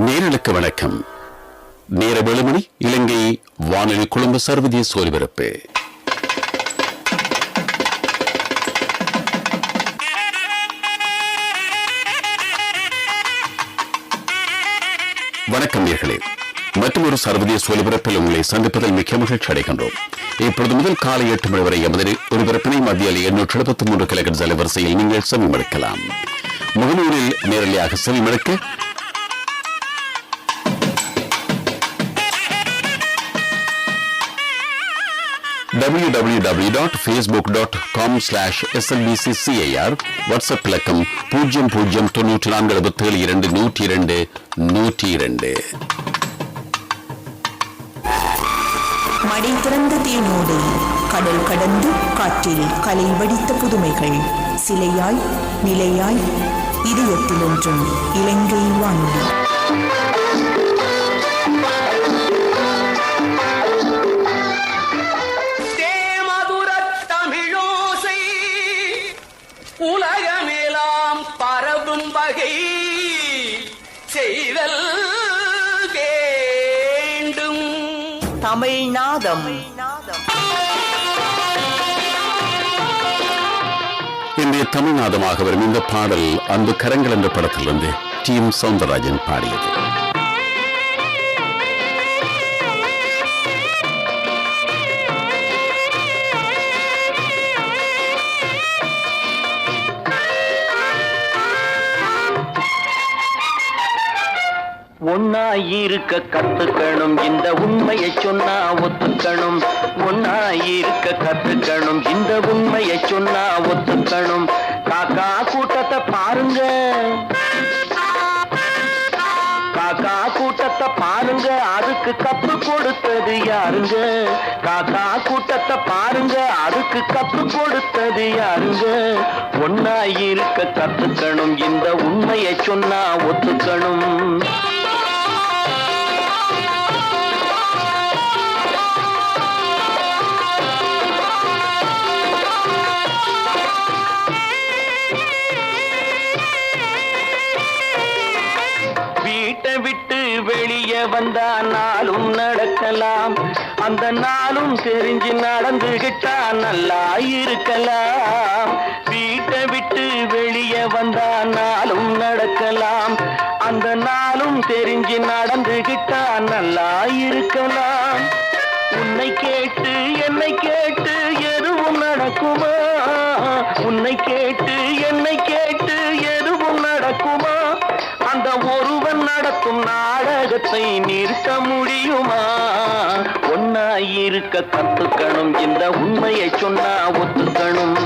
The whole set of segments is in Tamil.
நேரலுக்கு வணக்கம். நேர வேளுமணி இலங்கை வானொலி கொழும்பு சர்வதேச ஒலிபரப்பு. வணக்கம் நேயர்களே. மற்றொரு சர்வதேச ஒலிபரப்பில் உங்களை சந்திப்பதில் மிக்க மகிழ்ச்சி அடைகின்றோம். இப்பொழுது முதல் காலை 8 மணி வரை எமது ஒலிபரப்பினை மத்திய 873 கிலோஹெர்ட்ஸ் அலைவரிசையில் நீங்கள் செவிமடுக்கலாம். முகநூலில் நேரடியாக செவிமடுக்க www.facebook.com/slbccir, வாட்ஸ்அப் இலக்கம் 0094772102. மடை திறந்த தேனோடு கடல் கடந்து காற்றில் கலை வடித்த புதுமைகள் சிலையாய் நிலையாய் இதயத்தில் ஒன்றும் இலங்கை வானொலி. உலகமேலாம் பரவும் வகை செய்தல் வேண்டும். தமிழ்நாதம் இன்றைய தமிழ்நாதமாக வரும் இந்த பாடல் அன்பு கரங்கள் என்ற படத்திலிருந்து டி.எம். சௌந்தரராஜன் பாடியது. ஒன்னாயிருக்க கத்துக்கணும், இந்த உண்மையை சொன்னா ஒத்துக்கணும். ஒன்னாயிருக்க கத்துக்கணும், இந்த உண்மையை சொன்னா ஒத்துக்கணும். காக்கா கூட்டத்தை பாருங்க, காக்கா கூட்டத்தை பாருங்க, அதுக்கு கப்பு கொடுத்தது யாருங்க? காக்கா கூட்டத்தை பாருங்க, அதுக்கு கப்பு கொடுத்தது யாருங்க? ஒன்னாயிருக்க கத்துக்கணும், இந்த உண்மையை சொன்னா ஒத்துக்கணும். விட்டு வெளியே வந்தா நாளும் நடக்கலாம், அந்த நாளும் தெரிஞ்சு நடந்துகிட்டா நல்லா இருக்கலாம். வீட்டை விட்டு வெளியே வந்தா நாளும் நடக்கலாம், அந்த நாளும் தெரிஞ்சு நடந்துகிட்டா நல்லா இருக்கலாம். உன்னை கேட்டு என்னை கேட்டு எதுவும் நடக்குமா? உன்னை கேட்டு என்னை கேட்டு எதுவும் நடக்குமா? அந்த ஒருவன் நடத்தும் நாடகத்தை நிறுத்த முடியுமா? ஒன்னாயிருக்க கத்துக்கணும், இந்த உண்மையை சொன்னா ஒத்துக்கணும்.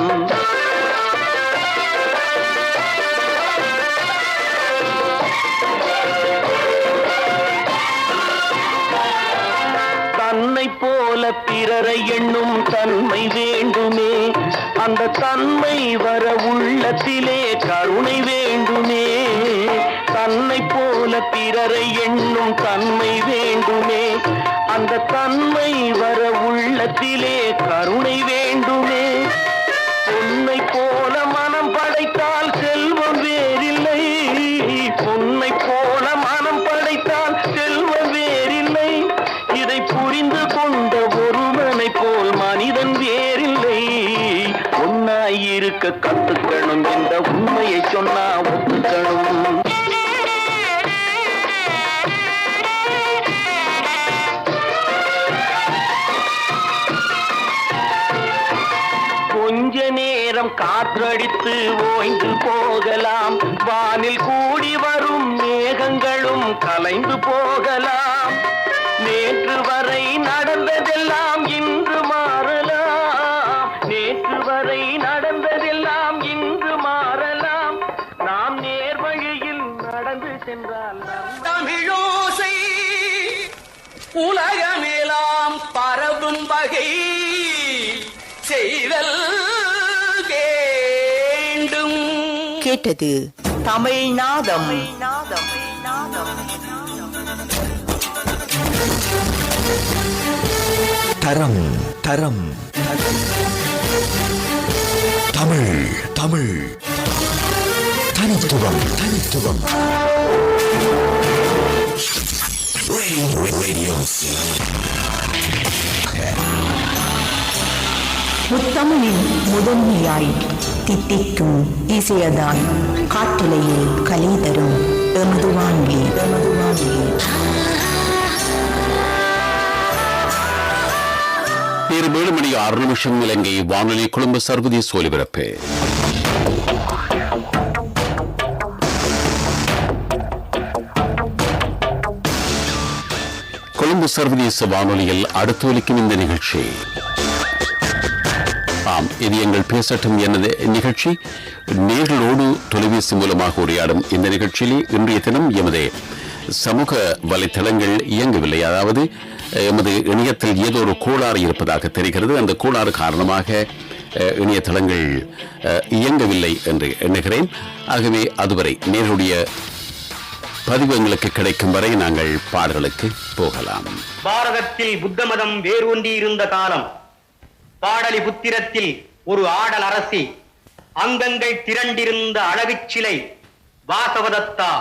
தன்னை போல பிறரை எண்ணும் தன்மை வேண்டுமே, அந்த தன்மை வர உள்ளத்திலே கருணை வேண்டுமே. தன்னை போல பிறரை எண்ணும் தன்மை வேண்டுமே, அந்த தன்மை வர உள்ளத்திலே கருணை வேண்டுமே. பொன்னை போல மனம் படைத்தால் செல்வம் வேறில்லை, பொன்னை போல மனம் படைத்தால் செல்வம் வேறில்லை. இதை புரிந்து கொண்ட ஒருவனை போல் மனிதன் வேறில்லை. ஒன்னாயிருக்க கத்துக்கணும், இந்த உண்மையை சொன்னா ஒத்துக்கணும். கொஞ்ச நேரம் காற்றடித்து ஓய்ந்து போகலாம், வானில் கூடி வரும் மேகங்களும் கலைந்து போகலாம். நேற்று வரை நடந்ததெல்லாம் இன்று மாறலாம், நேற்று வரை நடந்ததெல்லாம் இன்று மாறலாம். நாம் நேர்வழியில் நடந்து சென்றால் தமிழோசை உலகமேலாம் பரவும் வகை செய்தல் வேண்டும். கேட்டது தமிழ்நாதம். தரம் தரம் தமிழ் தமிழ் தனித்துவம் தனித்துவம் முத்தமிழின் முதன்மையாய் தித்திக்கும் இசையதாய் காட்டிலேயே கலை தரும் எமது வாங்கி நேரம் 7 மணி 6 நிமிஷம் இலங்கை வானொலி கொழும்பு சர்வதேச ஒலிபரப்பு. கொழும்பு சர்வதேச வானொலியில் அடுத்து ஒலிக்கும் இந்த நிகழ்ச்சி. ஆம், இது எங்கள் பேசட்டும் எனது நிகழ்ச்சி. நேர்களோடு தொலைபேசி மூலமாக உரையாடும் இந்த நிகழ்ச்சியிலே இன்றைய தினம் எமது சமூக வலைத்தளங்கள் இயங்கவில்லை. அதாவது எமது இணையத்தில் ஏதோ ஒரு கோளாறு இருப்பதாக தெரிகிறது. அந்த கோளாறு காரணமாக இணையதளங்கள் இயங்கவில்லை என்று எண்ணுகிறேன். ஆகவே அதுவரை நேருடைய பதிவு எங்களுக்கு கிடைக்கும் வரை நாங்கள் பாடல்களுக்கு போகலாம். பாரதத்தில் புத்த மதம் வேரூன்றி இருந்த காலம், பாடலி புத்திரத்தில் ஒரு ஆடல் அரசி, அங்கங்கள் திரண்டிருந்த அழகுச் சிலை வாசவதத்தா.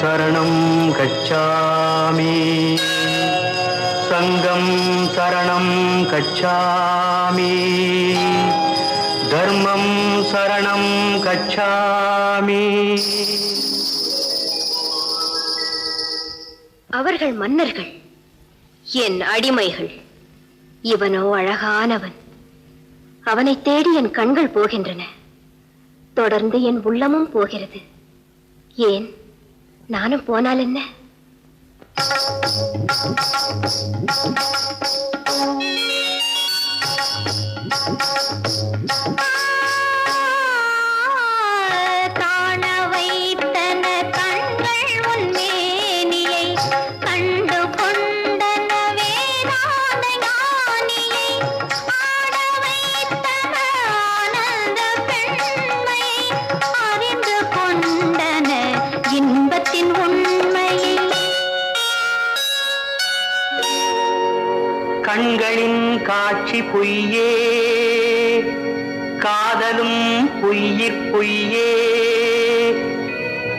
சரணம் கச்சாமி, சங்கம் சரணம் கச்சாமி, தர்மம் சரணம் கச்சாமி. அவர்கள் மன்னர்கள், என் அடிமைகள். இவனோ அழகானவன். அவனை தேடி என் கண்கள் போகின்றன. தொடர்ந்து என் உள்ளமும் போகிறது. ஏன் நானும் போனால் என்ன? காண வைத்தன கண்கள் உன்மேனியை, கண்டு கொண்டன வேதாந்த ஞானியை, ஆட வைத்தன ஆனந்த பெண்மையை, அறிந்து கொண்டன இன்பத்தின் உண்மையை. கண்களின் காட்சி பொய்யே, காதலும் பொய்யிற் பொய்யே,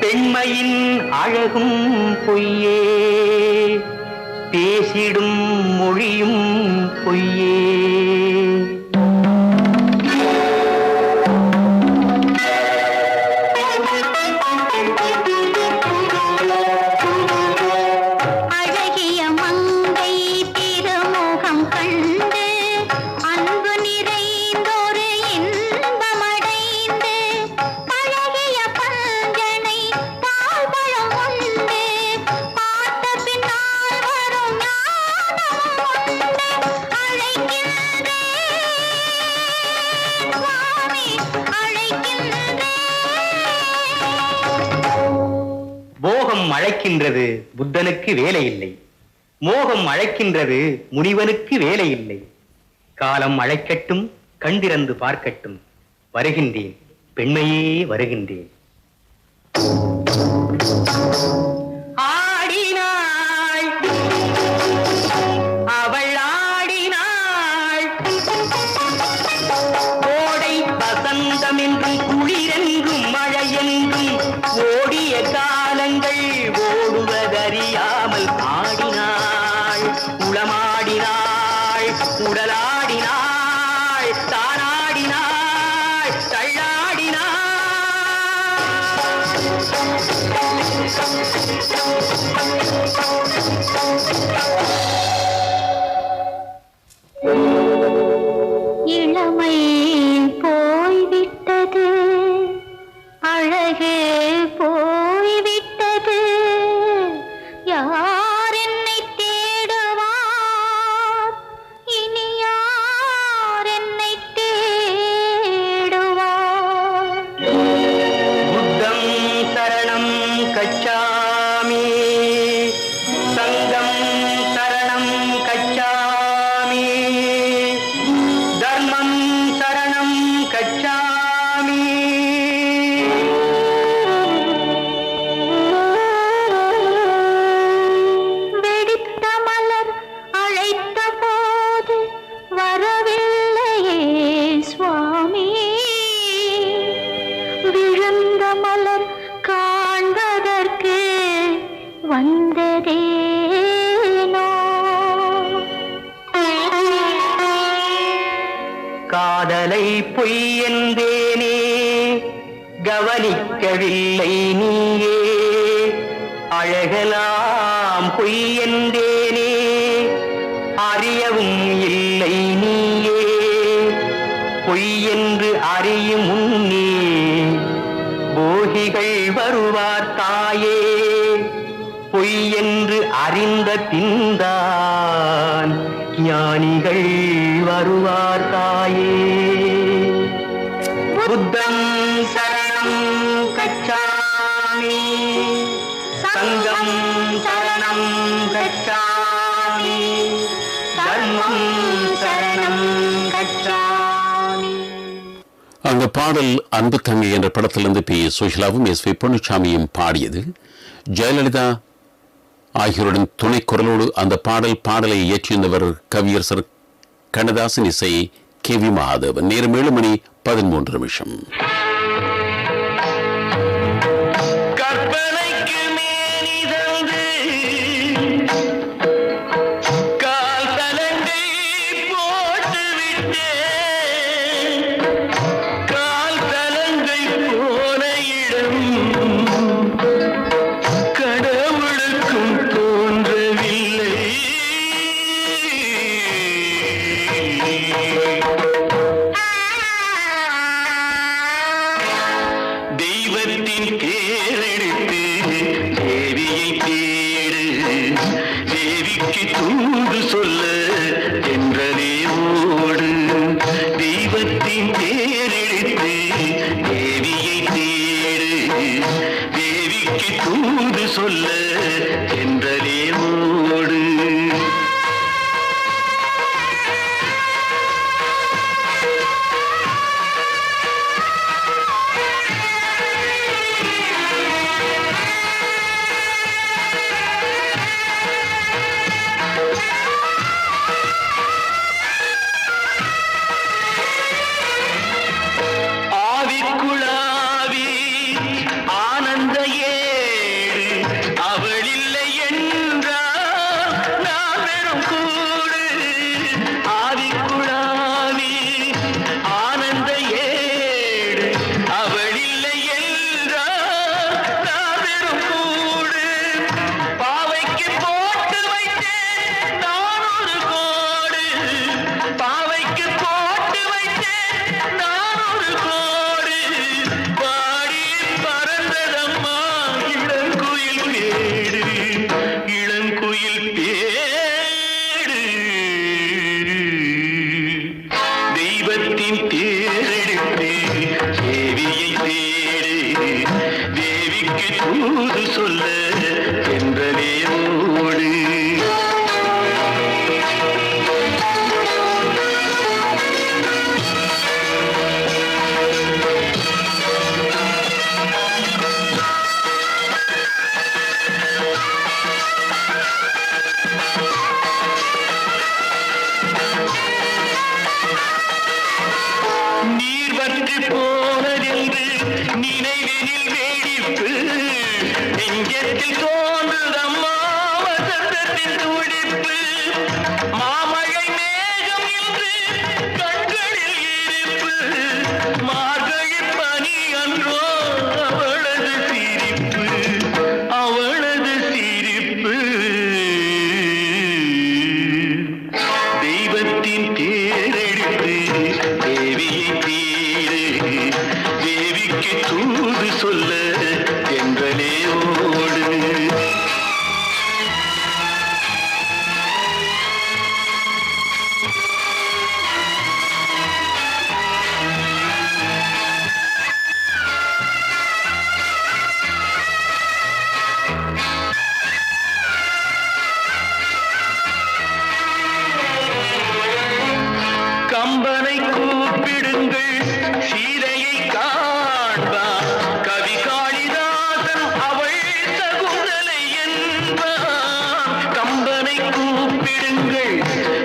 பெண்மையின் அழகும் பொய்யே, பேசிடும் மொழியும் பொய்யே. அழைக்கின்றது புத்தனுக்கு வேலை இல்லை, மோகம் அழைக்கின்றது முனிவனுக்கு வேலை இல்லை. காலம் அழைக்கட்டும், கண்டிரந்து பார்க்கட்டும், வருகின்றேன் பெண்மையே வருகின்றேன். ஆடினாள் விடாமல் ஆடினாள், உளமாடினாள், உடலாடினாள், தானாடினாள், தள்ளாடினாள். இளமை போய்விட்டது, அழகே போய்விட்டது, யார் என்னை தேடுவார், இனி யார் என்னை தேடுவார். புத்தம் சரணம் கச்சாமி, சங்கம் சரணம் கச்சாமி, தர்மம் சரணம் கச்சாமி. வெடித்த மலர் அழைத்த போது வரவில்லையே சுவாமி, விழுந்த மலர் காண்பதற்கு வந்ததேனோ. காதலை பொய் என்றேனே, கவனிக்கவில்லை நீயே, அழகலாம் பொய் என்றேனே, அறியவும் இல்லை நீயே. பொய் என்று அறியும் முன்னே போகிகள் வருவார் தாயே, பொய் என்று அறிந்த பின்தான் ஞானிகள் வருவார் தாயே. புத்தம் சரணம் கச்சாமி, சங்கம் சரணம் கச்சாமி, தர்மம் சரணம் கச்சாமி. அந்த பாடல் அன்பு தங்கை என்ற படத்திலிருந்து பி சுஷிலாவும் எஸ் வி பொன்னுச்சாமியும் பாடியது. ஜெயலலிதா ஆகியோருடன் துணை குரலோடு அந்த பாடலை இயற்றியிருந்தவர் கவியரசர் கண்ணதாசன், இசை கே வி மகாதேவன். நேரம் 7:13. கற்பனைக்கு மேனிதந்து கால் தலங்கை போட்டு விட்டேன், கால் தலங்கை போன இடம் கடவுளுக்கும் தோன்றவில்லை. தெய்வத்தின் பேரெடுத்து தேவியை தேடு, தேவிக்கு தூது சொல்ல என்றதே ஓடு. தெய்வத்தின் பேரெடுத்து தேவியை தேடு, தேவிக்கு தூது சொல்ல என்றதே ஓடு. ஆவிக்குழாவி ஆனந்த ஏடு அவளில்லை என்றால்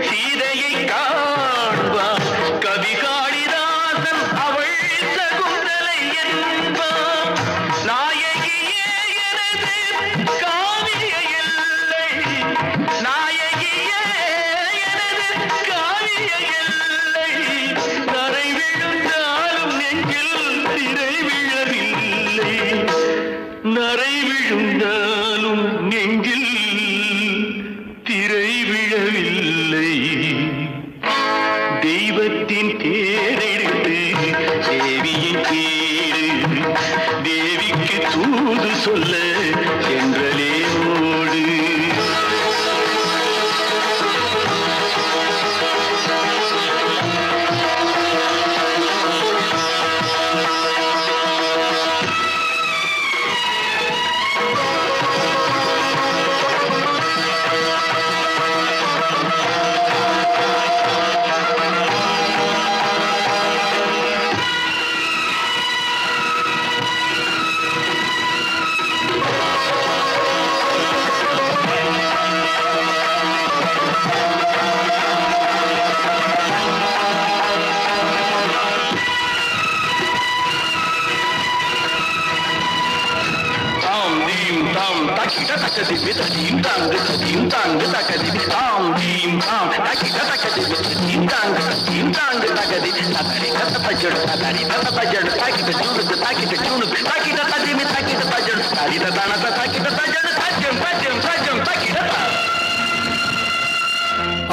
சீதையை காண்பான் கவி காளிதாசன் அவள் சகுந்தலை என்பான் நாயகியே எனது காவிய எல்லை நாயகியே எனது காவிய எல்லை நரை விழுந்தாலும் நெஞ்சில் திரை விழவில்லை நரை விழுந்தாலும் நெஞ்சில் திரை விழவில்லை தெய்வத்தின் தேரெடுத்து தேவியின் தேடு தேவிக்கு தூது சொல்ல என்றலே ஓடு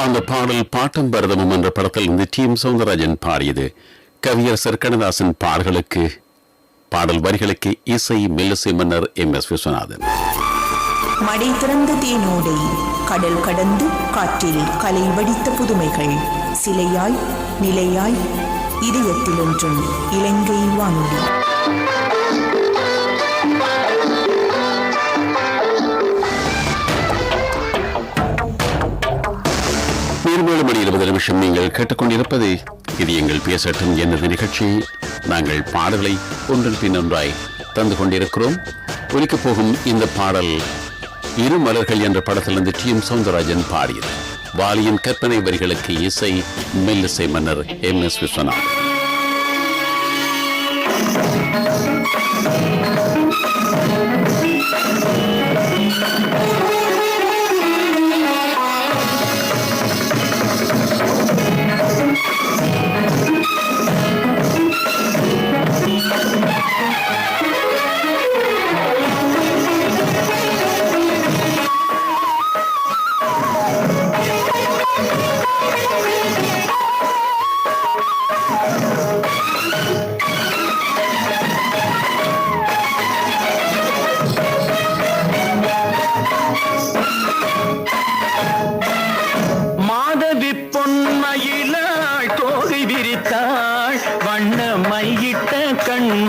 அந்த பாடல் பாட்டும் பரதமும் என்ற படத்தில் இருந்து டி எம் சௌந்தரராஜன் பாடியது. கவியரசர் கண்ணதாசன் பாடல் வரிகளுக்கு இசை மெல்லிசை மன்னர் MS விஸ்வநாதன். மடை திறந்த தேனோடை கடல் கடந்து காற்றில் கலை வடித்த புதுமைகள் சிலையாய் நிலையாய் இதயத்தில் ஒன்றும் இலங்கை வானொலி. மேலும் மணி 20 நிமிஷம் நீங்கள் கேட்டுக்கொண்டிருப்பது இது எங்கள் பேசட்டும் எனது நிகழ்ச்சி. நாங்கள் பாடல்களை ஒன்றின் பின் ஒன்றாய் தந்து கொண்டிருக்கிறோம். ஒலிக்கப் போகும் இந்த பாடல் இரு மலர்கள் என்ற படத்திலிருந்து டி எம் சௌந்தரராஜன் பாடியது. வாலியின் கற்பனை வரிகளுக்கு இசை மெல்லிசை மன்னர் MS விஸ்வநாதன்.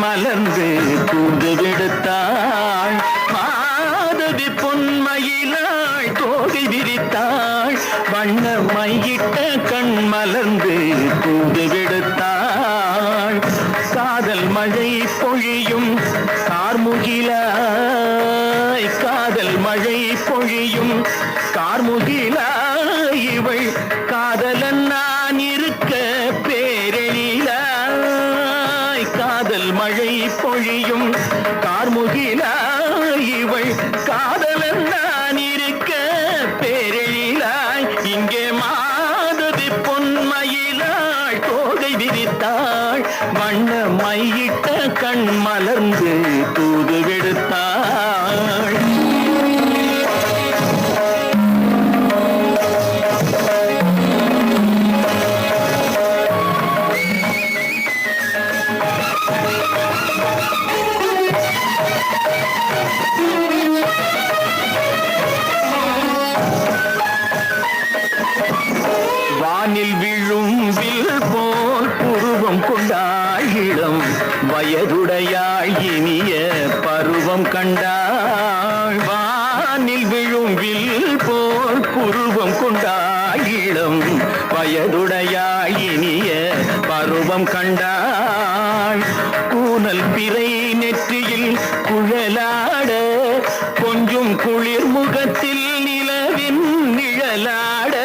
மலர்ந்து தூது விடுத்தாள் மாதவி பொன்மயிலாள் தோகை விரித்தாள் வண்ண மையிட்ட கண் மலர்ந்து தூது விடுத்தாள் காதல் மழை பொழியும் கார்முகிலாய் காதல் மழை பொழியும் கார்முகிலாய் இவள் காதலன் நான் இருக்க பேரெழிலாய் காதல் மழை பொழியும் கார்முகிலாய் இவள் காதலன் நான் இருக்க பேரெழிலாய் இங்கே மாதவி பொன்மயிலாள் தோகை விரித்தாள் வண்ண மையிட்ட கண் மலர்ந்து தூது விடுத்தாள் வானில் விழும் வில் போல் புருவம் கொண்டாள் இளம் வயதுடையாள் இனிய பருவம் கண்டாள் வானில் விழும் வில் போல் புருவம் கொண்டாள் இளம் வயதுடையாள் இனிய பருவம் கண்டாள் கூனல் பிறை நெற்றியில் குழலாட கொஞ்சம் குளிர் முகத்தில் நிலவின் நிழலாட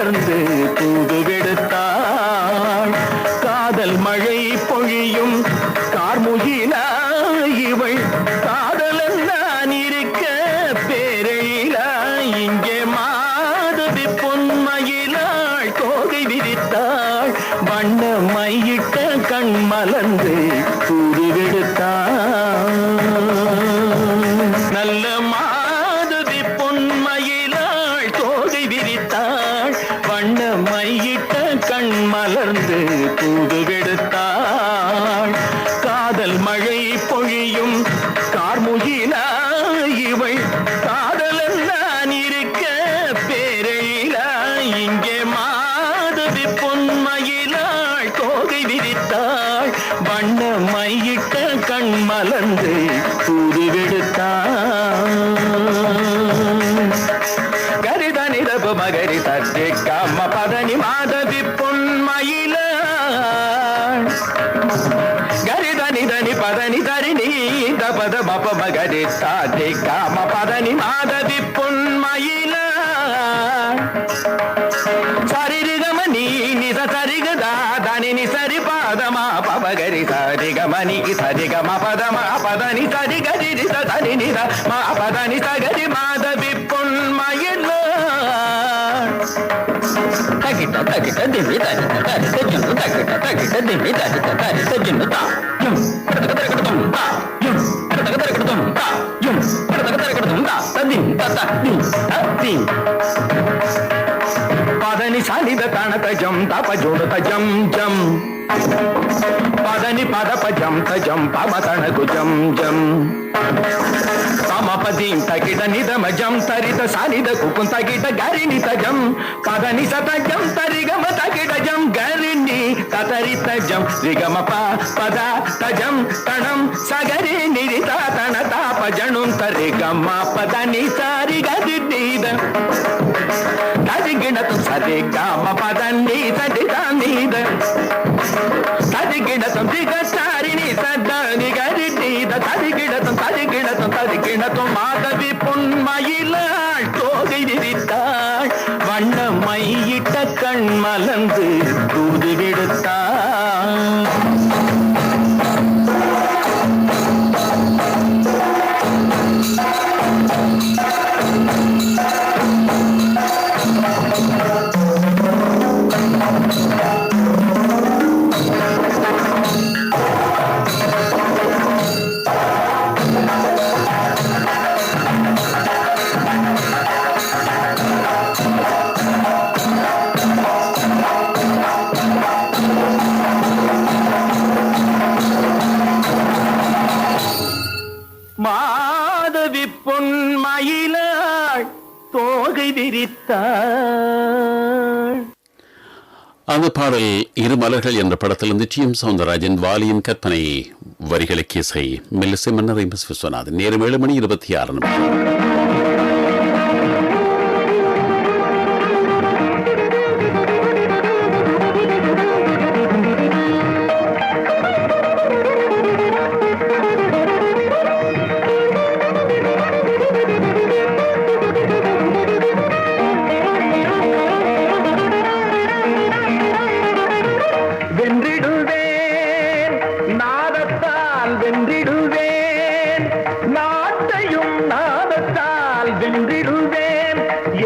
மலர்ந்து தூதுவெடுத்தாள். காதல் மழை பொழியும் கார்முகிலா இவள், காதலன் நான் இருக்க பேரையிலா. இங்கே மாதவி பொன்மயிலாள் தோகை விரித்தாள், வண்ண மையிட்ட கண் மலர்ந்து தூதுவெடுத்தாள். நல்ல மாதவி பொன்மயிலாள் தோகை விரித்தாள், வண்ண மையிட்ட கண் மலர்ந்து தூதுவெடுத்தாள். காதல் மழை பொழியும் கார்முகிலா இவள், காதலன் நான் இருக்க பேரையிலா. இங்கே மாதவி பொன்மயிலாள் தோகை விரித்தாள், வண்ண மையிட்ட கண் மலர்ந்து தூதுவெடுத்தாள். கரிதனிரபு மகரி சத்தே காம பதனி மாதவி பொன்மயிலாள். கரிதனிதனி பதனி தரிணி தபத பப மகரி சாத்தே காம பதனி மாதவி பொன்மயிலாள். சரிரிகமணி நித சரிகதா தனி சரி பாதமா பபகரி சரிகமணி சரிகம பதமா பதனி சரி கரி தனி நித மா பதனி சகரி மாதவி பொன்மயிலாள். தகிட்ட தகிட்ட திமி தகிட்ட தரித்த ஜுன்னு தகிட்ட தகிட்ட திமி தகிட்ட தரித்த ஜுன்னு தா யும் தகதகதகதம் தா யும் தகதகதகதம் தா யும் தகதகதகதம் தா ததிம் தத திம் ததிம். பதனி சாலித தனத ஜம் தப ஜோட ஜம் ஜம், பதனி பத பஜம் தஜம் பம தனகு ஜம் ஜம். பமபதீம் தகிட நிதம ஜம் தரித சாலித குக்கும் தகிட கரிணி தஜம், பதனி சதஜம் தரிகம தகிட ஜம் கரிணி தரித ஜம் ரிகம ப பத தஜம் தணம் சகரி நிரித தன தாப ஜனும் தரிகம பதனி சாரி கரிணீத தரிகிணத்தும் சரிகம பதனி சதிதானீத தரிகிணத்தும் திகசாரிணி சதானி கரிணீத தரிகிணத்தும் தரிகிணத்தும் தரிகிணத்தும் மாதவி பொன்மயிலாள் தோகை விரித்தாள், வண்ண மையிட்ட கண் மலர்ந்து தூதுவெடுத்தாள். மாதவி பொன்மயிலாள் தோகை விரித்தாள். அந்த பாடல் இரு மலர்கள் என்ற படத்திலிருந்து டி.எம். சௌந்தரராஜன் வாலியின் கற்பனை வரிகளுக்கு இசை மெல்லிசை மன்னர் எம்.எஸ். விஸ்வநாதன். நேரம் 7:26. வென்றிடுவேன் நாதத்தால் வென்றிடுவேன், நாட்டையும் நாதத்தால் வென்றிடுவேன்,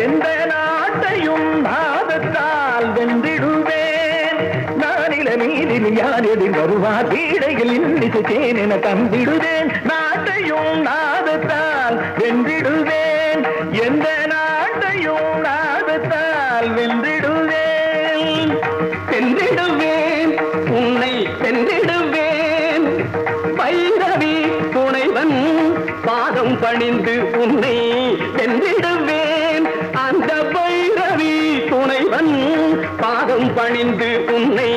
எந்த நாட்டையும் நாதத்தால் வென்றிடுவேன். நானில நீதில் யார் எதிர் வருவார், பீடையில் இன்னிசைத்தேன் என தந்திடுவேன். நாட்டையும் நாதத்தால் வென்றிடுவேன், எந்த நாட்டையும் நாதத்தால் வென்றிடுவேன். வென்றிடுவேன் உன்னை வென்றிடுவேன், பைரவி துணைவன் பாதம் பணிந்து உன்னை வென்றிடுவேன். அந்த பைரவி துணைவன் பாதம் பணிந்து உன்னை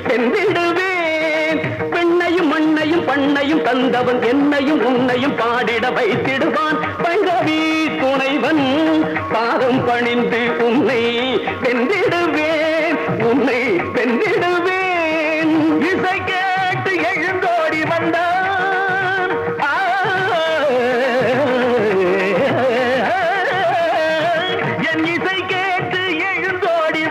வென்றிடுவேன். பெண்ணையும் மண்ணையும் பண்ணையும் தந்தவன் என்னையும் உன்னையும் பாடிட வைத்திடுவான். பைரவி துணைவன் பாதம் பணிந்து உன்னை வென்றிடுவேன், உன்னை வென்றிடுவேன். இசை கேட்டு எழுந்தோடி வந்தான், என் இசை கேட்டு எழுந்தோடி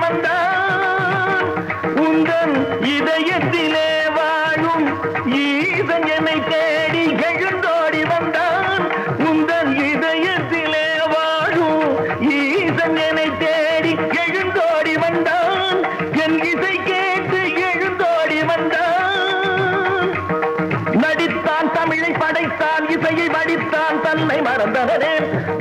எழுந்தோடி வந்தான் என் இசை கேட்டு எழுந்தோடி வந்தான் நடித்தான் தமிழை படைத்தான் இசையை வடித்தான் தன்னை மறந்தவனே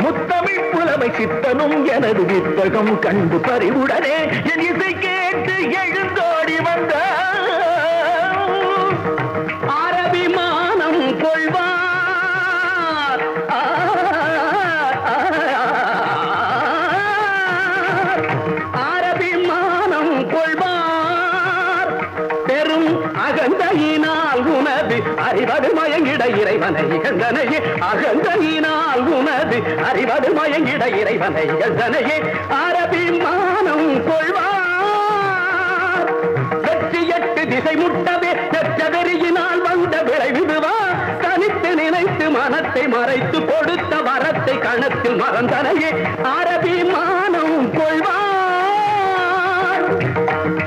முத்தமிழ் புலமை சித்தனும் எனது வித்தகம் கண்டு பறிவுடனே என் இசை கேட்டு எழுந்தோடி வந்தான் அரபிமானம் கொள்வார் அரபிமானம் கொள்வார் பெரும் அகந்தையினால் உனது அறிவது மயங்கிட இறைவனை இகழ்ந்தனையே அகந்தையினால் உனது அறிவது மயங்கிட இறைவனை இகழ்ந்தனையே அரபிமானம் கொள்வார் வெற்றி எட்டு திசை முட்டவே பெற்ற வெறியினால் வந்த விளைவிடுவா தனித்து நினைத்து மனத்தை மறைத்து கொடுத்த வரத்தை கணத்தில் மறந்தனையே அரபிமானம் கொள்வார்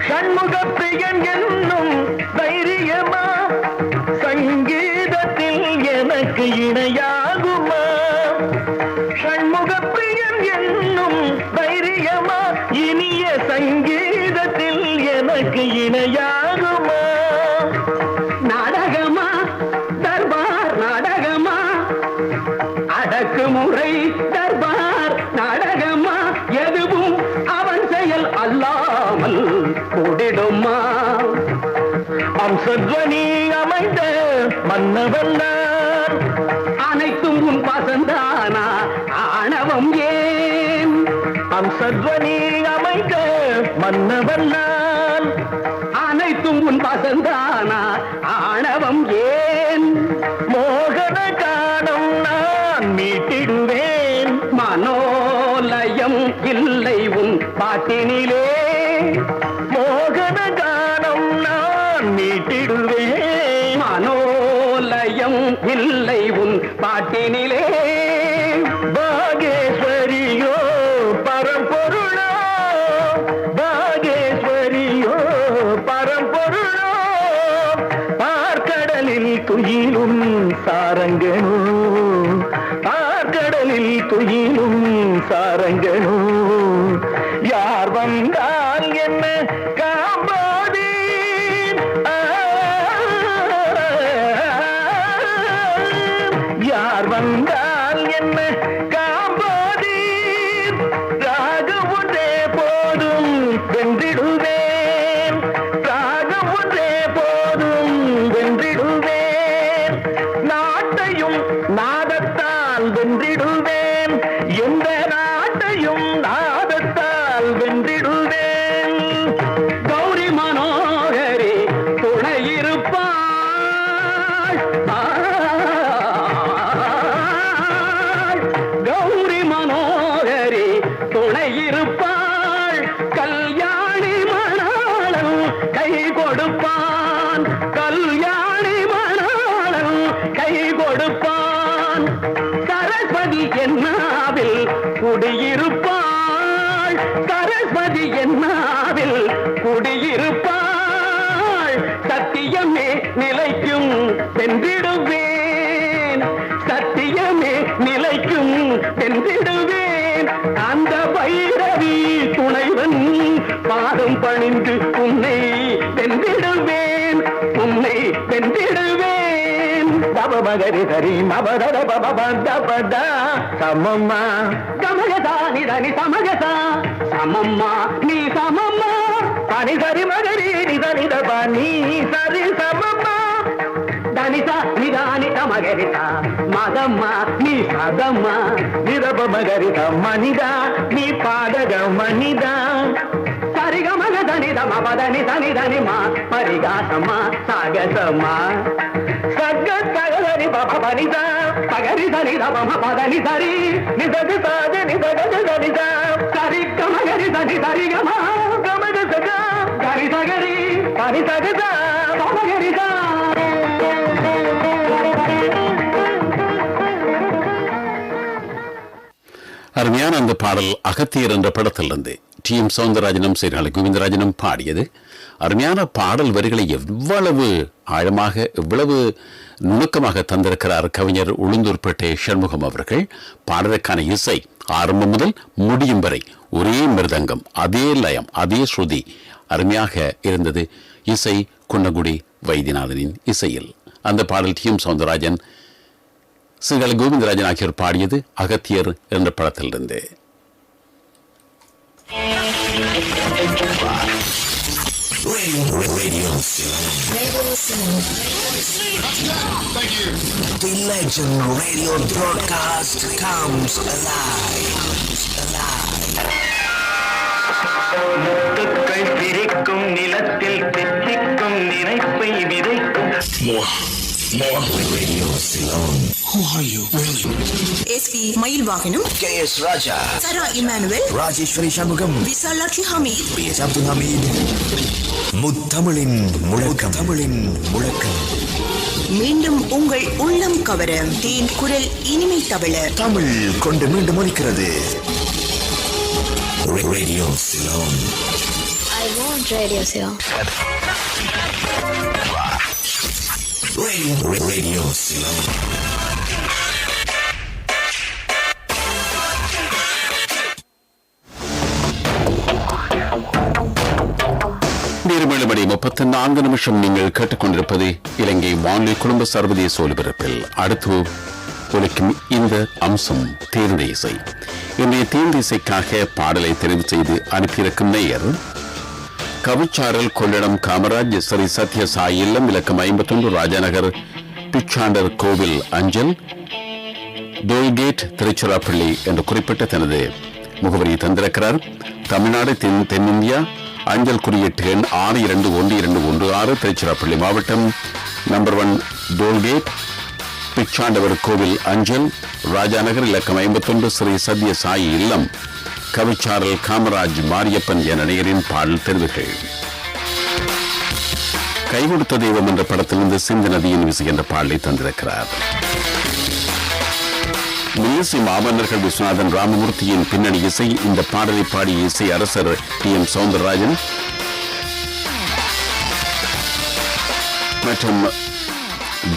சண்முகப்பிரியன் என்னும் தைரியமா சங்கீதத்தில் எனக்கு இணையாகுமா சண்முகப்பிரியன் என்னும் தைரியமா இனிய சங்கீதத்தில் எனக்கு இணையாகுமா நாடகமா தர்பார் நாடகமா அடக்குமுறை தர்பார் நாடகமா எதுவும் அவன் செயல் அல்லாமல் கூடிடுமா அம்சத்வனி அமைந்த மன்னவன் நான் அனைத்தும் உன் பசந்தானா ஆணவம் ஏன் அம்சத்வனி அமைந்த மன்னவன் நான் அனைத்தும் உன் பசந்தானா ஆணவம் ஏன் மோகன காணம் நான் மீட்டிடுவேன் மனோலயம் இல்லை உன் பாட்டினிலே மோகன காணம் நான் மீட்டிடுவேன் மனோலயம் இல்லை உன் பாட்டினிலே பாகேஸ்வரியோ பரம்பொருளோ பாகேஸ்வரியோ பரம்பொருளோ பார்க்கடலில் துயிலும் சாரங்கனோ பார்க்கடலில் துயிலும் சாரங்கனோ யார் வந்தால் என்ன காம்போதி யார் வந்தால் என்ன காம்போதி ராகம் ஒன்றே போதும் வென்றிடுவேன் ராகம் ஒன்றே போதும் வென்றிடுவேன் நாட்டையும் நாதத்தால் வென்றிடுவேன் எந்த நாட்டையும் நாதத்தால் வென்றிடுவேன் கௌரி மனோகரி துணையிருப்பாள் கௌரி மனோகரி துணையிருப்பாள் கல்யாணி மணாளன் கை கொடுப்பான் கல்யாணி மணாளன் கை கொடுப்பான் சரஸ்வதி என்னாவில் குடியிருப்பாள் சரஸ்வதி என்னாவில் குடியிருப்பாள் சத்தியமே நிலைக்கும் வென்றிடுவேன் சத்தியமே நிலைக்கும் வென்றிடுவேன் அந்த பைரவி துணைவன் பாதம் பணிந்து உன்னை வென்றிடுவேன் உன்னை வென்றிடுவேன் தவமகரி சரி மபதர பபதபதா சமம்மா கமகதா நிதனி சமகதா சமம்மா நீ சமம்மா பனி சரி மகரி நிதனித பனி சரி சமம்மா தனிதா நிதானித மகரித மதம்மா நீ சதம்மா நிரப மகரித மனிதா நீ பாடக மனிதா சரிக மகதனித மபதனி தனிதனி மா பரிகாசமா சாகசமா சக சகரி பப பனிதா பகரி தனித மம பதனி சரி நிதகு சாத நிதக தனிதா சரி கமகரி தனி சரி கமா கமக சக கரி சகரி பனி சகதா பமகரிதா அருமையான அந்த பாடல் அகத்தியர் என்ற படத்திலிருந்து டி.எம். சௌந்தரராஜனும் சீர்காழி கோவிந்தராஜனும் பாடியது. அருமையான பாடல் வரிகளை எவ்வளவு ஆழமாக எவ்வளவு நுணுக்கமாக தந்திருக்கிறார் கவிஞர் உளுந்தூர்பேட்டை சண்முகம் அவர்கள். பாடலுக்கான இசை ஆரம்பம் முதல் முடியும் வரை ஒரே மிருதங்கம், அதே லயம், அதே ஸ்ருதி அருமையாக இருந்தது. இசை குன்னகுடி வைத்தியநாதனின் இசையில். அந்த பாடல் டி.எம். சௌந்தரராஜன், சிங்கள கோவிந்தராஜன் ஆகியோர் பாடியது அகத்தியர் என்ற படத்திலிருந்து. The legend radio broadcast comes alive. முத்துக்கள் பிரிக்கும் நிலத்தில் தெத்திக்கும் நினைப்பை விதைக்கும் More radio Ceylon. Who are you really? S P. Mayil Vahanam, K.S. Raja, Sara Emmanuel, Rajeshwari Shanmugam, Visalakshi Hamid. B.H. Abdul Hamid. முத்தமிழின் முழக்கம், தமிழின் முழக்கம். மீண்டும் உங்கள் உள்ளம் கவர தேன் குரல் இனிமை தவள தமிழ் கொண்டு மீண்டும் ஒலிக்கிறது. Radio Ceylon. I want Radio Ceylon. Radio Ceylon. நேரம் 7:34 நீங்கள் கேட்டுக்கொண்டிருப்பது இலங்கை வானொலி குடும்ப சர்வதேச ஒலிபரப்பில். அடுத்து ஒலிக்கும் இந்த அம்சம் தேர்ந்த இசை. இன்றைய தேர்ந்த இசைக்காக பாடலை தெரிவு செய்து அனுப்பியிருக்கும் நேயர் கவிச்சாரல் கொள்ளிடம் காமராஜ் ஸ்ரீ சத்ய சாய் இல்லம், இலக்கம் 51, ராஜாநகர், பிச்சாண்டர் கோவில் அஞ்சல், டோல்கேட், திருச்சிராப்பள்ளி என்று குறிப்பிட்ட தனது முகவரியை தந்திருக்கிறார். தமிழ்நாடு தென்னிந்தியா அஞ்சல் குறியீட்டு எண் 621216, திருச்சிராப்பள்ளி மாவட்டம், நம்பர் 1, டோல்கேட், பிச்சாண்டவர் கோவில் அஞ்சல், ராஜாநகர், இலக்கம் 51, ஸ்ரீ சத்ய சாய் இல்லம், கவிச்சாரல் காமராஜ் மாரியப்பன் என நேயரின் பாடல் தெரிவுகள். கை கொடுத்த தெய்வம் என்ற படத்திலிருந்து சிந்து நதியின் விசை என்ற பாடலை தந்திருக்கிறார். மில்லிசை மாமன்னர்கள் விஸ்வநாதன் ராமமூர்த்தியின் பின்னணி இசை. இந்த பாடலை பாடிய இசை அரசர் டி.எம். சௌந்தரராஜன் மற்றும்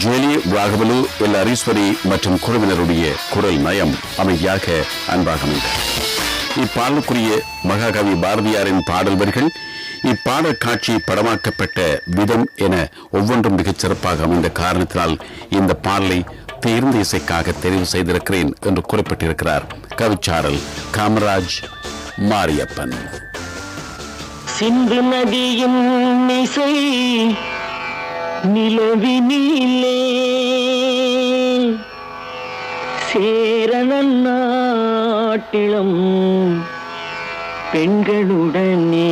ஜோலி ராகவலு, எல். ஹரீஸ்வரி மற்றும் குழுவினருடைய குரல் நயம் அமைதியாக அன்பாக அமைந்தது. இப்பாடலுக்குரிய மகாகவி பாரதியாரின் பாடல் வரிகள், இப்பாடல் காட்சி படமாக்கப்பட்ட விதம் என ஒவ்வொன்றும் மிகச் சிறப்பாக அமைந்த காரணத்தினால் இந்த பாடலை தேர்ந்த இசைக்காக தெரிவு செய்திருக்கிறேன் என்று குறிப்பிட்டிருக்கிறார் கவிச்சாரல் காமராஜ் மாரியப்பன். சிந்து நதியின் இசை நிலவினிலே சேரணன் நாட்டிலம் பெண்களுடனே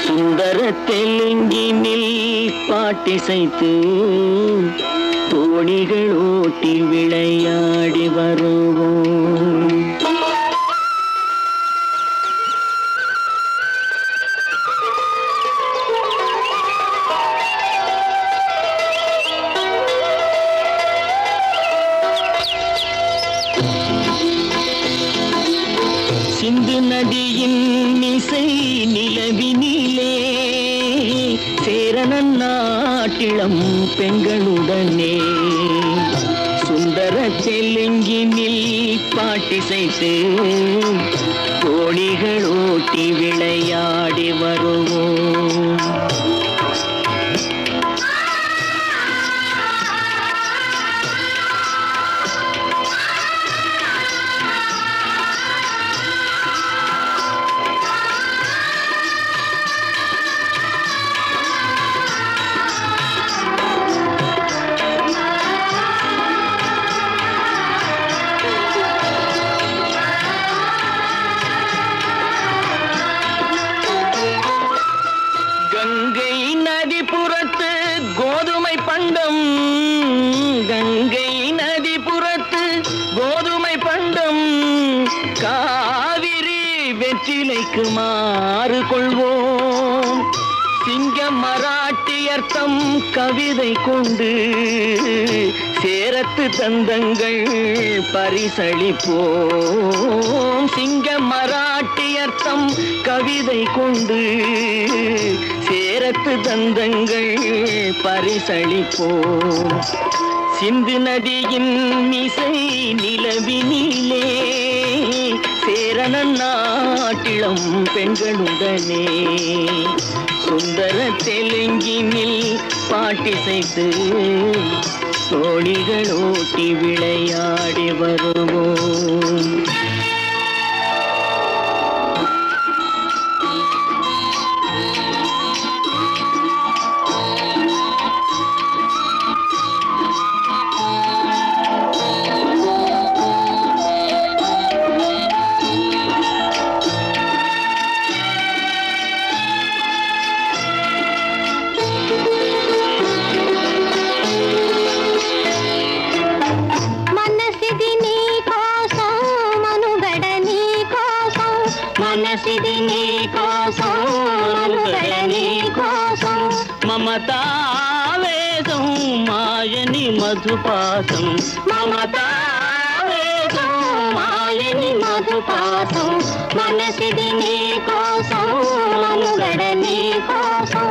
சுந்தர தெலுங்கினில் பாட்டிசைத்து தோணிகள் ஓட்டி விளையாடி வருவோம். சிந்து நதியின் இசை நிலவினிலே சேரணன் நாட்டிளம் பெண்களுடனே சுந்தர தெலுங்கினில் பாட்டிசைத்து தோணிகள் ஓட்டி விளையாடி வருவோம். கங்கை மராட்டியர்த்தம் கவிதை கொண்டு சேரத்து தந்தங்கள் பரிசளிப்போம். சிங்க மராட்டியர்த்தம் கவிதை கொண்டு சேரத்து தந்தங்கள் பரிசளிப்போம். சிந்து நதியின் மிசை நிலவினிலே சேரண நாட்டிளம் பெண்களுடனே சுந்தர தெலுங்கினில் பாட்டிசைத்து தோழிகள் ஓட்டி விளையாடி வருவோம். మనసిది నీ కోసం మనుగడ నీ కోసం మమతావేదం మాయని మధుపాసం. మమతావేదం మాయని మధుపాసం మనసిది నీ కోసం మనుగడ నీ కోసం.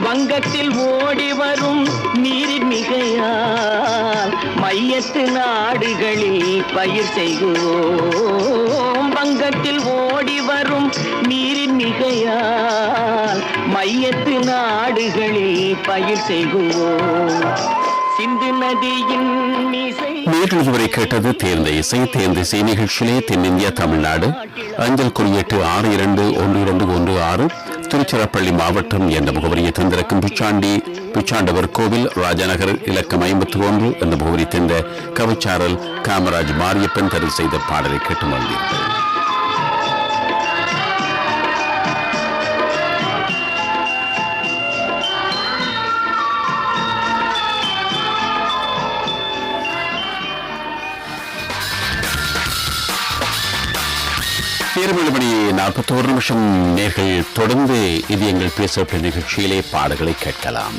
வங்கத்தில் ஓடி வரும் நீரின் மிகையால் மையத்து நாடுகளில் பயிர் செய்கிறோம். வங்கத்தில் ஓடி வரும் நீரின் மிகையால் மையத்து நாடுகளில் பயிர் செய்கிறோம். சிந்து நதியின் நேற்று இதுவரை கேட்டது தேர்ந்த இசை. தேர்ந்த இசை நிகழ்ச்சியிலே தென்னிந்தியா தமிழ்நாடு அஞ்சல் குறியீட்டு 621216 திருச்சிராப்பள்ளி மாவட்டம் என்ற முகவரியை தந்திருக்கும் பிச்சாண்டவர் கோவில் ராஜநகர் இலக்கம் 51 என்ற முகவரி தந்த கவிச்சாரல் காமராஜ் மாரியப்பன் தெரிவு செய்த பாடலை கேட்டு மகிழ்ந்தீர்கள். நேரம் 7 மணி 41 நிமிஷம். நேர்கள் தொடர்ந்து இது எங்கள் பேசப்பட்ட நிகழ்ச்சியிலே பாடல்களை கேட்கலாம்.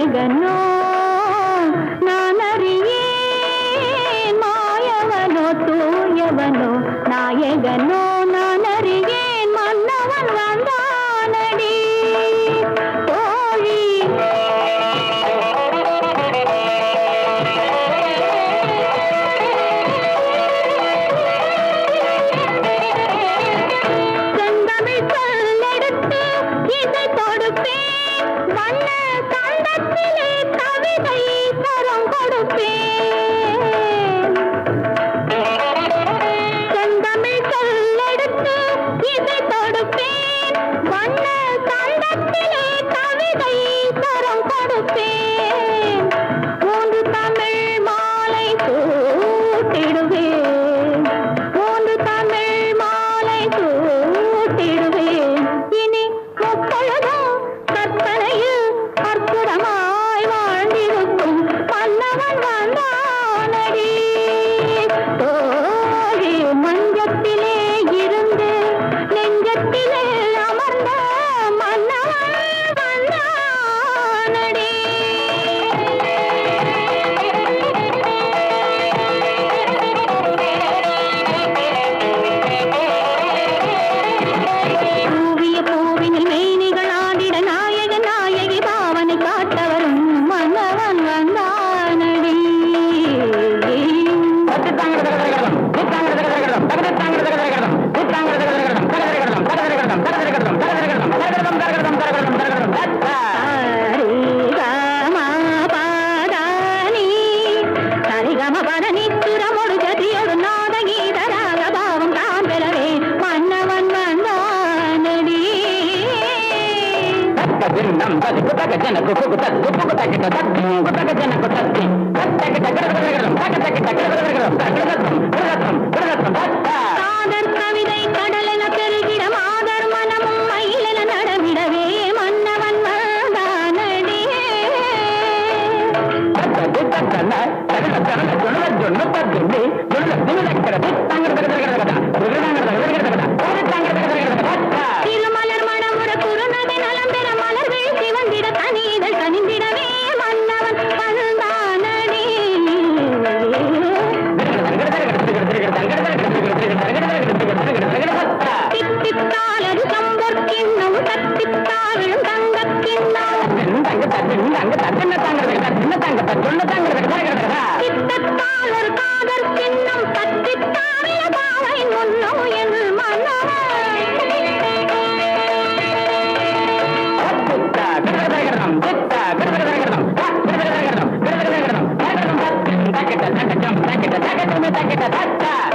நாயகனோ நான் அறியேன் மாயவனோ தூயவனோ நாயகனோ நான் அறியேன் மன்னவன் வந்தானடி தோழி செந்தமிழ் சொல்லெடுத்து இசை தொடுப்பேன் வண்ண கண்டத்திலே கவிதை தரம் கொடுப்பேன் செந்தமிழ் சொல்லெடுத்து இசை தொடுப்பேன் வண்ண கண்டத்திலே கவிதை தரம் கொடுப்பேன் மூன்று தமிழ் மாலை சூட்டிடுவேன் மூன்று தமிழ் மாலை சூட்டிடுவேன் இனி முப்பொழுதும் கற்பனையில் அற்புதமாய் வாழ்ந்திருக்கும் மன்னவன் வந்தானடி தோழி மஞ்சத்திலே இருந்து நெஞ்சத்திலே அமர்ந்த மன்னவன் வந்தானடி பூவிய பூவினில் மேனிகள் ஆடிட நாயக நாயகி பாவனை காட்டவரும் மன்னவன் வந்தானடி சரிகம பதனி சுரமொடு ஜதியோடு நாதகீதராக பாவம் தான் பெறவே மன்னவன் வந்தானடி காதர் கவிதை கடலென பெருகிட மாதர் மனமும் மயிலென நடமிடவே மன்னவன் வந்தானடி திருமலர் மணமுற குறுநகை நலம் பெற மலர் வீழ்ச்சி வந்திட தனிதழ் கனிந்திடவே மன்னவன் வந்தானடி தித்தித்தாலது சம்பொற் கிண்ணம் தத்தித்தாவிழும் தங்கக் கிண்ணம் தித்தத்தால் ஒரு காதற் கிண்ணம் தத்தித்தாவில பாவை முன்னும் என் மன்னவன்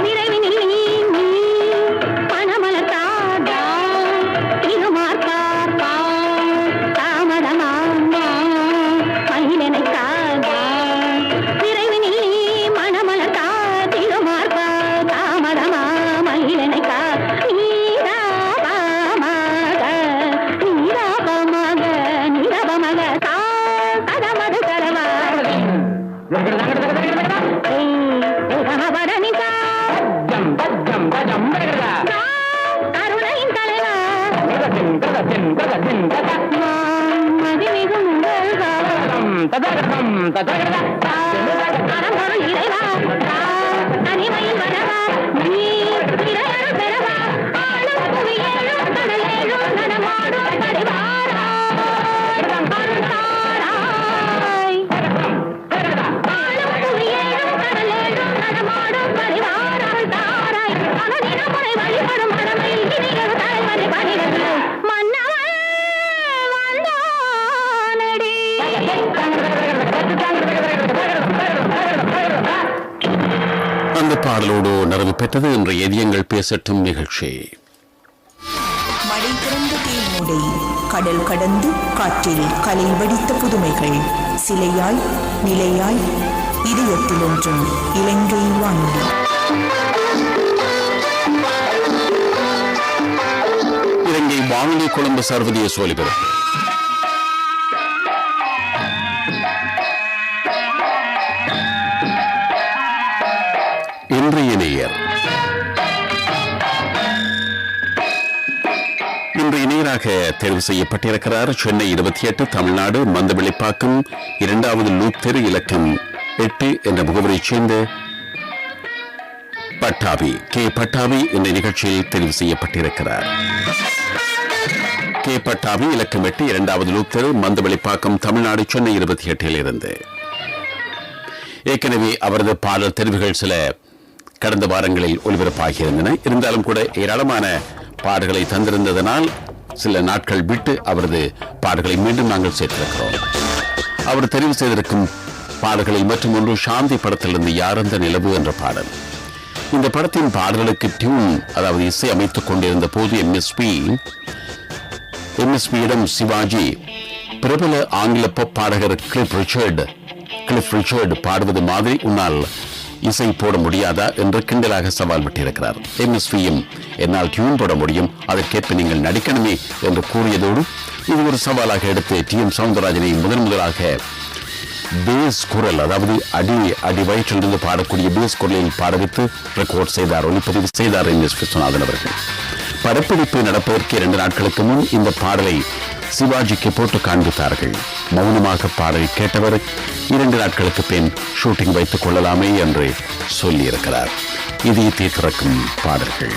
நிறைவினில் நீ பணமலத்தாடா திருமார்பார்ப்பா தாமதமாமா மகிழனை காதா நிறைவினில் நீ மணமலத்தா திருமார்பா தாமதமா மகிழனை கா நீராபமாக நீராபமாக நீராபமாக சா கதமது கரவா கருணையின் தலைவா மதிமிகும் அறம்பொருள் இறைவா தனிமையில் வரவா நீ இறையருள் பெறவா ஆளும் புவியேழும் கடலேழும் நடமாடும் பரிவாரா அருள்தாராய் ஆளும் புவியேழும் கடலேழும் நடமாடும் பரிவாரா அருள்தாராய் அனுதின முறை வழிபடும் மரமையில் இனிகள் தலைவனை பணிகள் மன்னவன் வந்தானடி அந்த பாடலோடு நிறைவு பெற்றது இன்று எதியங்கள் பேசட்டும் நிகழ்ச்சி. மழை திறந்த தேனோடை கடல் கடந்து காற்றில் கலை வடித்த புதுமைகள் சிலையாய் நிலையாய் இதயத்தில் ஒன்றும் இலங்கை வானொலி. இலங்கை வானொலி கொழும்பு சர்வதேச ஒலிபரப்பு. இன்றைய நேயர் இன்று இணையராக பாடகராக தேர்வு செய்யப்பட்டிருக்கிறார். சென்னை 28 தமிழ்நாடு மந்தவெளிப்பாக்கம் 2வது லூப் தெரு இலக்கம் 8 என்ற முகவரியைச் சேர்ந்த பட்டாபி கே பட்டாபி இந்த நிகழ்ச்சியில் தெரிவு செய்யப்பட்டிருக்கிறார். கே பட்டாபி இலக்கம் 8 2வது லூப் தெரு மந்தவெளிப்பாக்கம் தமிழ்நாடு சென்னை 28 இருந்து. ஏற்கனவே அவரது பாடல் தெரிவுகள் சில கடந்த வாரங்களில் ஒலிபரப்பாகியிருந்தன. இருந்தாலும் கூட ஏராளமான பாடல்களை தந்திருந்ததனால் சில நாட்கள் விட்டு அவரது பாடல்களை மீண்டும் நாங்கள் சேர்த்திருக்கிறோம். அவர் தெரிவு செய்திருக்கும் பாடல்களில் மற்றும் ஒன்று சாந்தி படத்திலிருந்து யாரந்த நிலவு என்ற பாடல். இந்த படத்தின் பாடல்களுக்கு டியூன் அதாவது இசை அமைத்துக் கொண்டிருந்த போது எம்எஸ்பியிடம் சிவாஜி பிரபல ஆங்கில பாப் பாடகர் கிளிஃப் ரிச்சர்ட் பாடுவது மாதிரி உன்னால் இசை போட முடியாதா என்று கிண்டலாக சவால் விட்டிருக்கிறார். எம்எஸ்பியும் என்னால் டியூன் போட முடியும், அதற்கேற்ப நீங்கள் நடிக்கணுமே என்று கூறியதோடு இது ஒரு சவாலாக எடுத்து டி.எம். சவுந்தரராஜனை முதலாக பேஸ் குரல் அதாவது அடி வயிற்றிலிருந்து பாடக்கூடிய பேஸ் குரலில் பாடவித்து ரெக்கார்ட் செய்தார், ஒளிப்பதிவு செய்தார் எம்.எஸ். விஸ்வநாதன் அவர்கள். படப்பிடிப்பு நடப்பதற்கு 2 நாட்களுக்கு முன் இந்த பாடலை சிவாஜிக்கு போட்டு காண்பித்தார்கள். மௌனமாக பாடலை கேட்டவர் 2 நாட்களுக்கு பின் ஷூட்டிங் வைத்துக் கொள்ளலாமே என்று சொல்லியிருக்கிறார். இது தீர்க்கும் பாடல்கள்.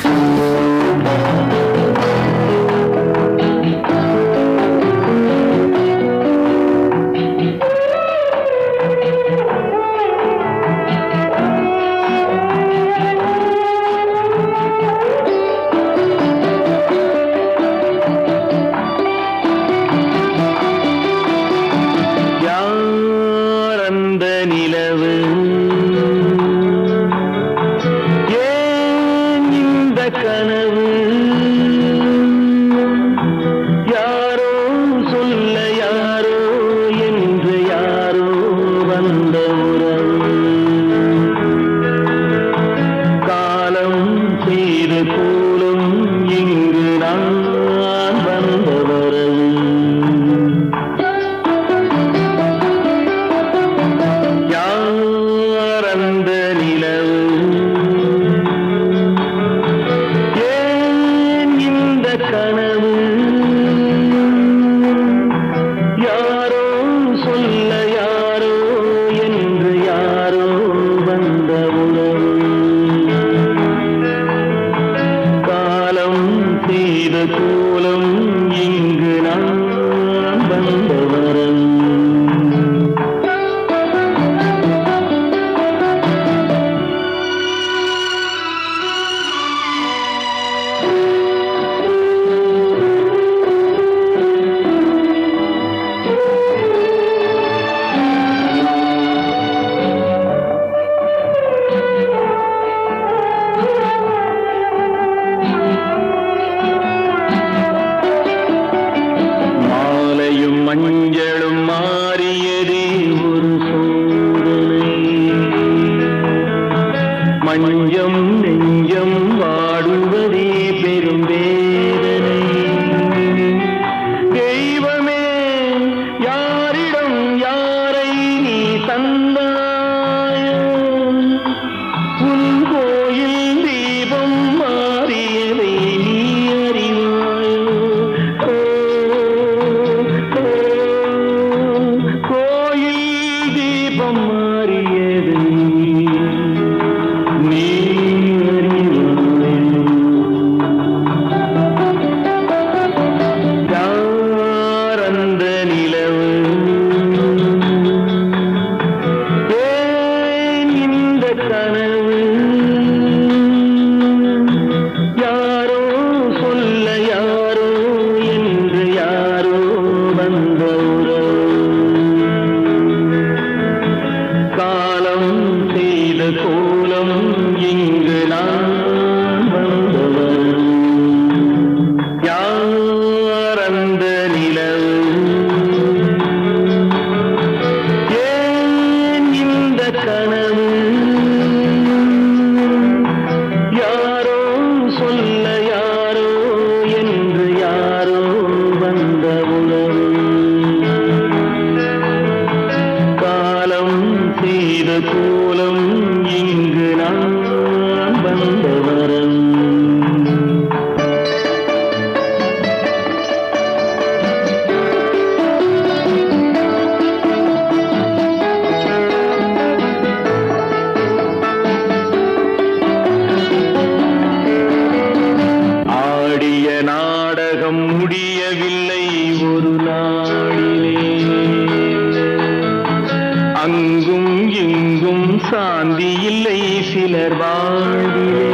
சாந்தி இல்லை சிலர் வாழ்விலே.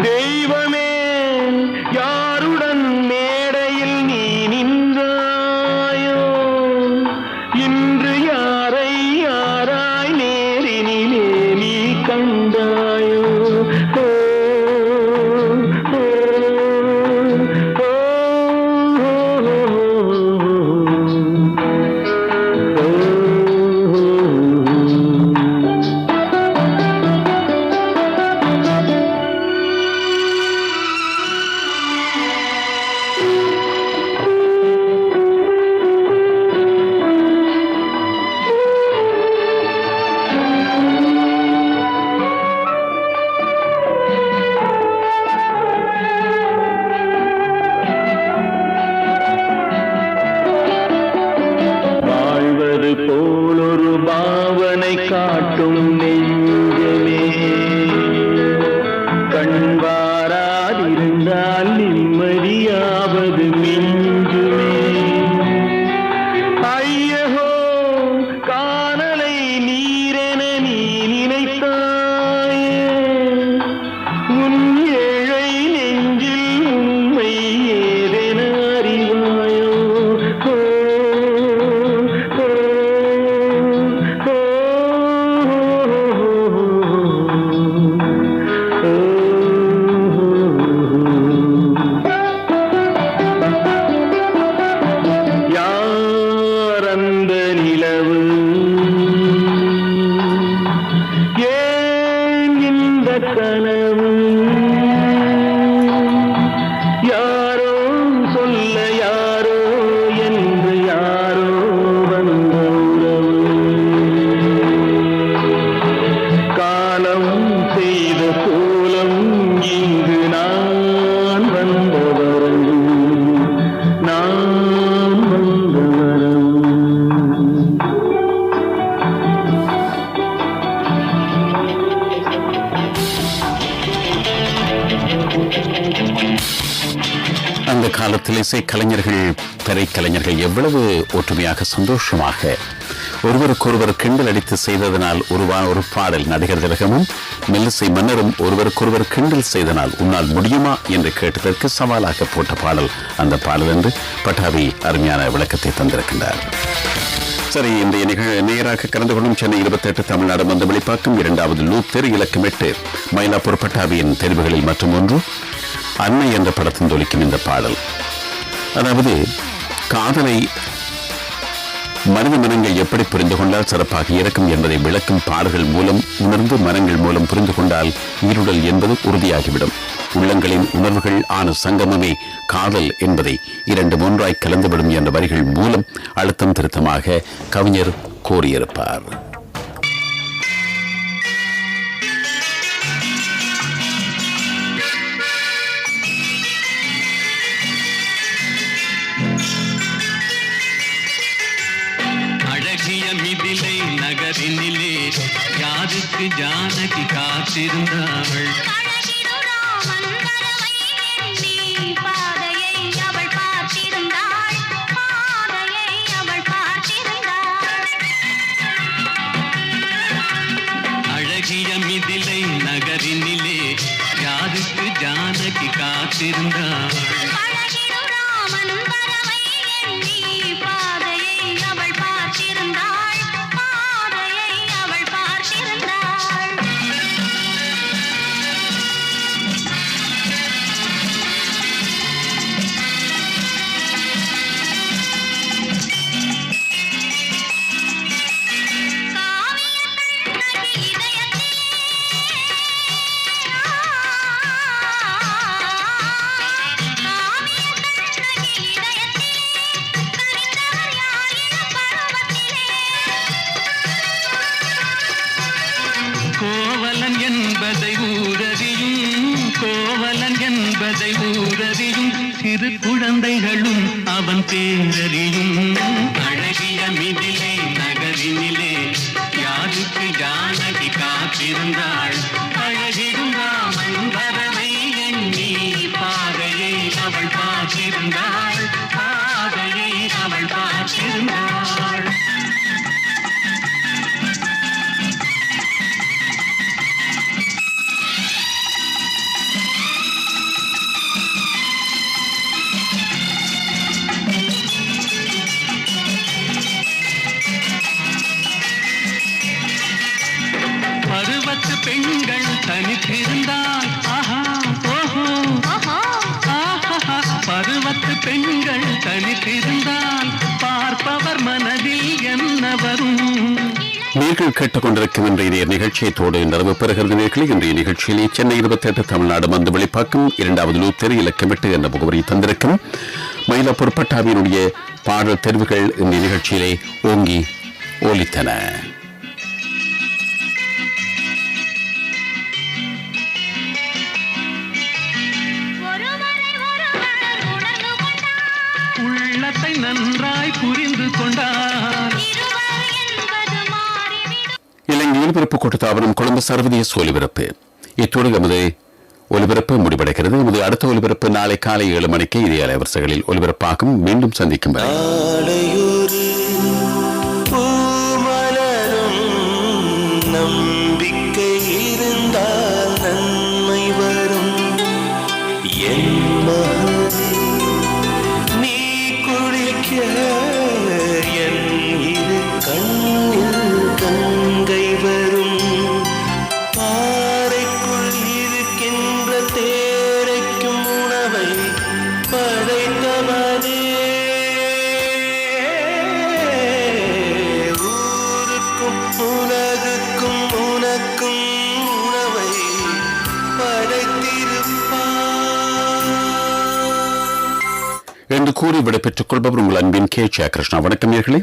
தெய்வமே யாருடன் மேடையில் நீ நின்றாயோ, இன்று யாரை யாராய் நேரினிலே நீ கண்டாயோ. ஓ, ஓ, ஓ, வாழ்வது போலொரு பாவனை காட்டும் நெஞ்சமே, கண்வாராதிருந்தால் நிம்மதியாவது மிஞ்சுமே. ஐயோ காணலை நீரென நீ நினைத்தாயே, உன் ஏழை நெஞ்சில் உண்மை ஏதென அறிவாயோ. ஓ, ஓ, ஓ, யார் அந்த நிலவு, ஏன் இந்த கனவு, யாரோ சொல்ல யாரோ என்று யாரோ வந்த உறவு. காலம் செய்த கோலம் இங்கு நான் வந்த வரவு, நான் வந்த வரவு. அந்த காலத்தில் இசை கலைஞர்கள், திரைக்கலைஞர்கள் எவ்வளவு ஒற்றுமையாக சந்தோஷமாக ஒருவருக்கொருவர் கிண்டல் அடித்து செய்ததனால் உருவான ஒரு பாடல். நடிகர் திலகமும் மெல்லிசை மன்னரும் ஒருவருக்கொருவர் கிண்டல் செய்தனால் உன்னால் முடியுமா என்று கேட்டதற்கு சவாலாக போட்ட பாடல் அந்த பாடல் என்று பட்டாபி அருமையான விளக்கத்தை தந்திருக்கின்றார். சரி, இந்த நேராக கலந்து கொள்ளும் சென்னை 28 தமிழ்நாடு வந்த வெளிப்பாக்கும் 2வது லூப் தெரு இலக்கம் 8 மயிலாப்பூர் பட்டாபியின் தெரிவுகளில் மற்றும் ஒன்று அன்னை என்ற படத்தின் தொலிக்கும் இந்த பாடல். அதாவது காதலை மனித மனங்கள் எப்படி புரிந்து கொண்டால் சிறப்பாக இருக்கும் என்பதை விளக்கும் பாடல்கள் மூலம் உணர்ந்து மனங்கள் மூலம் புரிந்து கொண்டால் ஈருடல் என்பது உறுதியாகிவிடும். உள்ளங்களின் உணர்வுகள் ஆன சங்கமமே காதல் என்பதை 2 ஒன்றாய் கலந்துவிடும் என்ற வரிகள் மூலம் அழுத்தம் திருத்தமாக கவிஞர் கோரியிருப்பார். மிதிலை நகரினிலே யாருக்கு ஜானகி காத்திருந்தாள். அழகிய மிதிலை நகரினிலே யாருக்கு ஜானகி காத்திருந்தாள். கோவலன் என்பதை ஊரறியும் சிறு குழந்தைகளும் அவன் பேரறியும். அழகிய மிதிலை நகரினிலே யாருக்கு ஜானகி காத்திருந்தாள். அழகிடும் ராமன் வரவை எண்ணி பாதையை அவள் பார்த்திருந்தாள். பாதையை அவள் பார்த்திருந்தாள். பெண்கள் தனித்திருந்தால் ஆஹா ஓஹோ ஆஹா பருவத்து பெண்கள் தனித்திருந்தால் பார்ப்பவர் மனதில் என்ன வரும்? நீங்கள் கேட்டுக்கொண்டிருக்கும் இன்றைய நிகழ்ச்சியத்தோடு நிறைவு பெறுகிறது நேர்களை. இன்றைய நிகழ்ச்சியிலே சென்னை 28 தமிழ்நாடு மந்து வெளிப்பாக்கம் 2வது லூத்தெரு இலக்கம் 8 என்ற முகவரி தந்திருக்கும் மயிலாப்பூர் பட்டாவினுடைய பாடல் தெரிவுகள் இந்த நிகழ்ச்சியிலே ஓங்கி ஒலித்தன. உள்ளத்தை நன்றாய் புரிந்து கொண்டார். இலங்கை ஒலிபரப்பு கூட்டத்தாபனம் கொழும்பு சர்வதேச ஒலிபரப்பு இத்தோடு எமது ஒலிபரப்பு முடிவடைகிறது. எமது அடுத்த ஒலிபரப்பு நாளை காலை 7 மணிக்கு இதே அலைவரிசைகளில் ஒலிபரப்பாகும். மீண்டும் சந்திக்கும் வரை நம்பிக்கை இருந்தால் நன்மை வரும். என் மகனே நீ குளிக்க என் இரு கண்ணில் கங்கை வரும். பாறைக்குள் இருக்கின்ற தேரைக்கும் உணவை படைத்தவனே ஊருக்கும் உலகுக்கும் உனக்கும் உணவை படைத்திருப்பார் என்று கூறி விடைபெற்றுக் கொள்பவர் உங்கள் அன்பின் கே. கிருஷ்ணா. வணக்கம் நேயர்களே.